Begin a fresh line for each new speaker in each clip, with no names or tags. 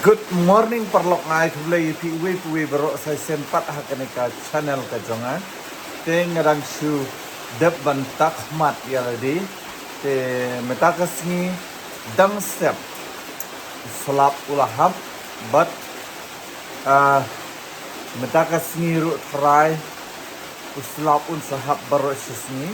Good morning perlok ngai kulai piwi berok saya sempat hakanika channel kajonga. Te ngarang su dep bantak mat yaladi. Te metakasni dang step selap ulahap but metakasni ru try uslap un sahab berok sisni.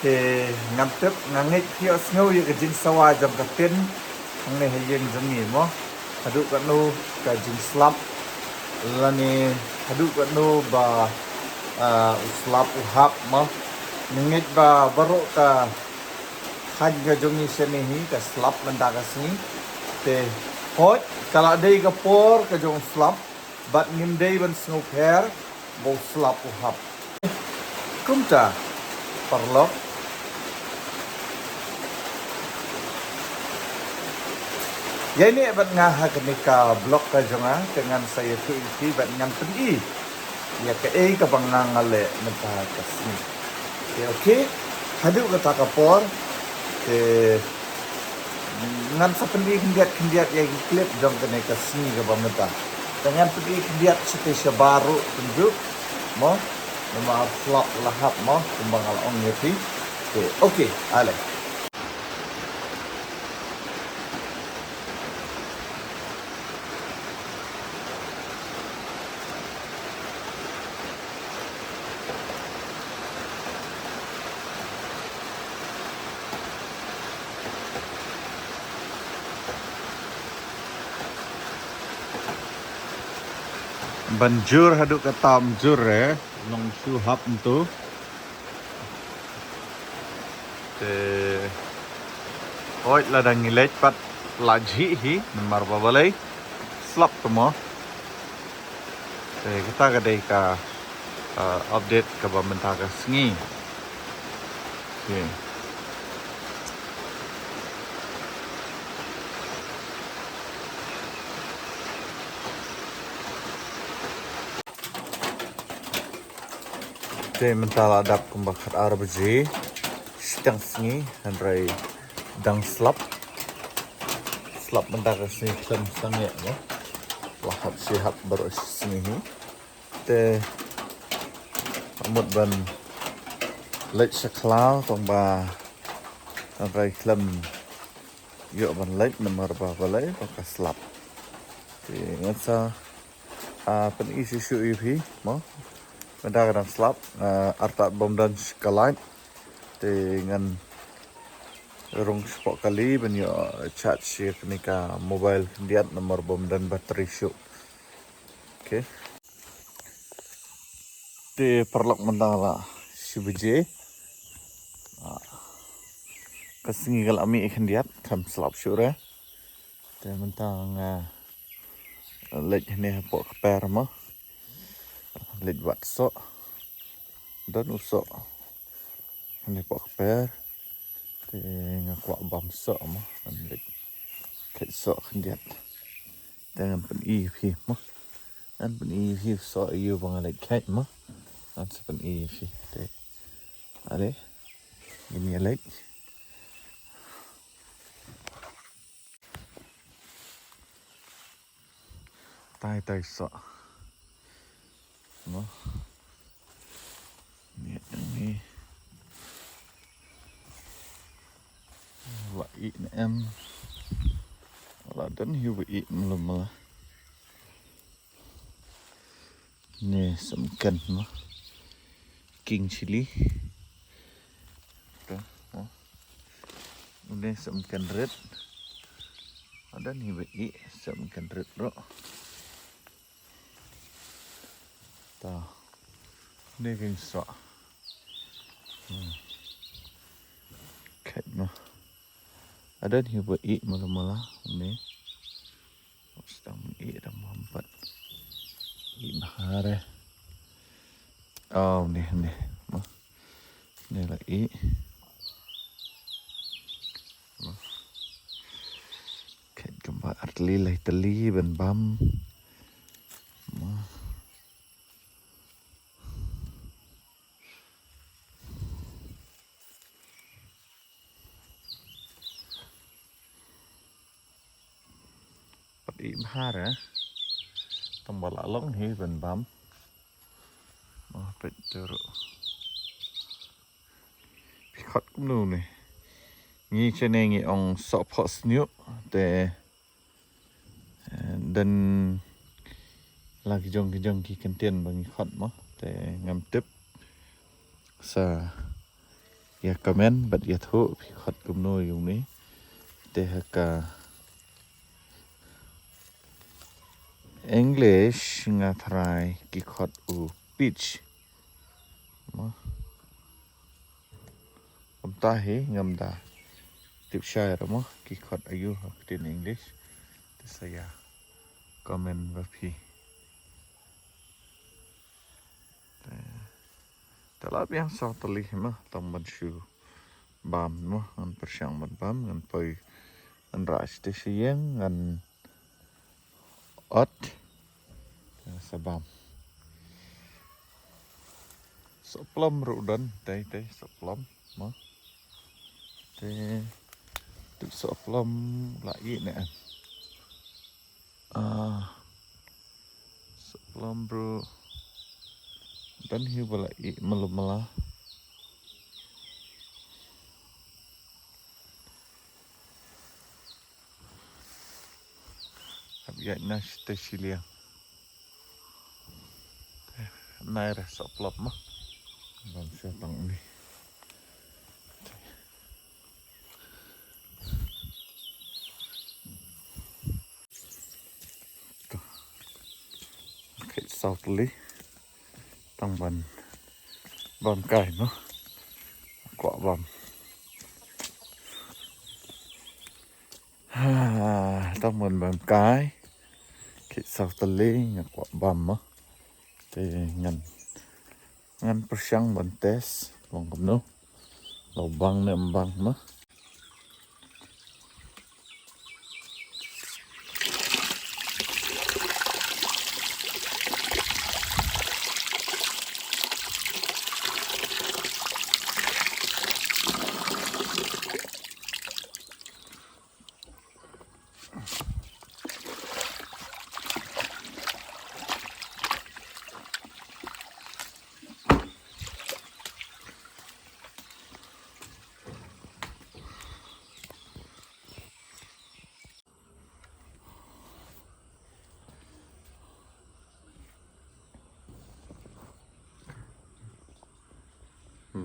Te ngantep ngangit kios ngau ye kejing sawa jam kapten ngne hayeng jami mo. Haduk kat nu kajing slap lani haduk kat nu ba slap uhap mah nengit ba barok ka haj ga jongi senehi ka slap mendakas ni te hoj kala dei ka por ka jong slap bat ngim dei ban snow pair bo slap uhap kumta parlok. Ya ini bat ngah kenika blog ka jonga dengan saya tu iti bat ngan peni ya ke ka bangang ale menta kasni oke hadu kata kapor ke ngan sa peni kendiat ya klip jong kenika sni ka bameta dengan peni kendiat spesial baru tunjuk mo nama vlog lahap mo kumbang al on ngerti oke ale. Banjur haduk kata amjur long su hap tu te oi ladang ngilej pat laji hi nomor babalai slap temo te kita kadai ka update ka bamenta ka sngi te mentala adap kumbakat arabji sedang sngi handrai dang slap mentaka sngi klem sange no lahap sihat baru sngi te amut ban lech saklau tong ba handrai klem yo ban lech nomor ba balai ka slap te ngasa pen isi su ipi mo mendaga dan slap arta bom dan skalait dengan rong spok kali benyo chat share kenika mobile diat nomor bom dan bateri show oke te perlok mentala sibeje kesingi kal ami ikan diat kam slap sure te mentang lej ne pok per mo lej wat so dan usok ini pok per te ngakwa bam so mo dan lej ket so kendiat dengan pen i phi mo dan pen i phi so yu bang lej ket mo dan pen i phi te ale ini lej tai so no ini wa i em la dan hiu i melum lah ni semkan no king chili tu ini semkan red ada hiu i semkan red bro ta ni king so kat no ada hiu i mula-mula ini sedang i dah mampat i bahare oh ni lagi kat gambar artli lai teli ben bam Pati bahara tambah lalong hi ben bam. Oh betul. Pikat kumnu nih. Ngi cenengi ong sopos new te dan lagi jong ki kentian bangi khat mo te ngam tip sa ya komen bat ya thu pikat kumnu yung ni te ka English nga try ki khat u pitch mo tahi ngam da tip share mo ki khat ayu in English te saya komen ba pi talab yang sa tali ma tam ban shu bam mo an persyang ban bam ngan poi an ras te siang ngan ot sabam soplom rudan tai soplom mo te tu soplom lagi ne soplom bro dan hiu bala i melumala ya nas te silia naira soplom mah bang siapang ni kai sautli tang ban bam kai no quả bam tang ban bam kai kai sautli nya quả bam mo te ngan persyang ban tes bang kumno lobang ne mbang mo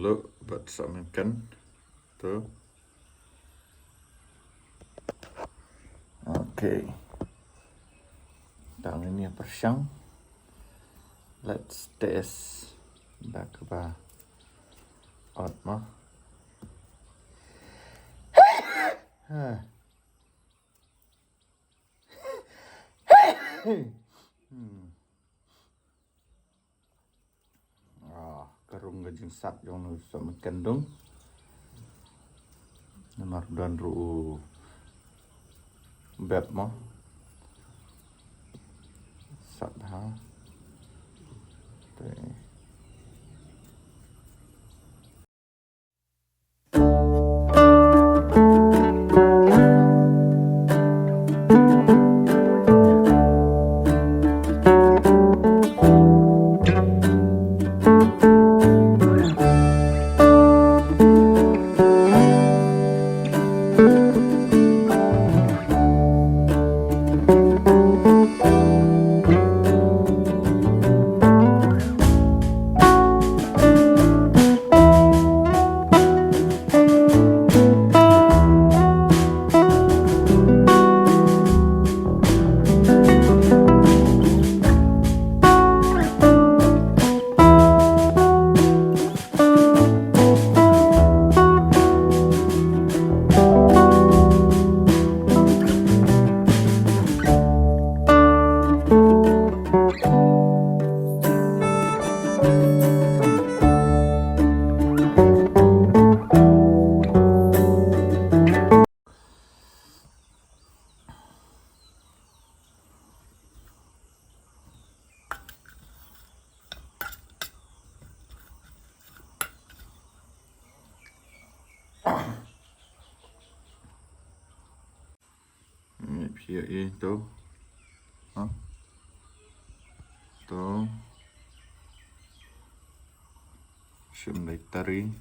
lo bat samakan tuh oke tang ini persyang let's test back ba out mah karung gajing sak yang nusa mekendung namar dan ru beb mah sak ha te ini itu Huh? Tuh. Şimdi tari.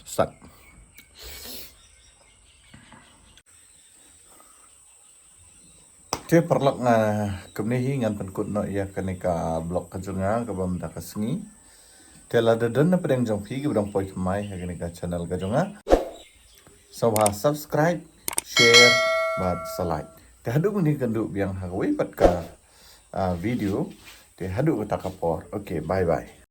Sat. Te perlak nga kemnehi ngan penkut no ia kanika blok kajunga kabam da kasngi. Te lada dan na pedang jong pi gibdang poi kemai kanika channel kajunga. So ha subscribe, share, bat salai. Te hadu ni kandu biang hagawai pat ka video. Te hadu ka takapor. Okay, bye bye.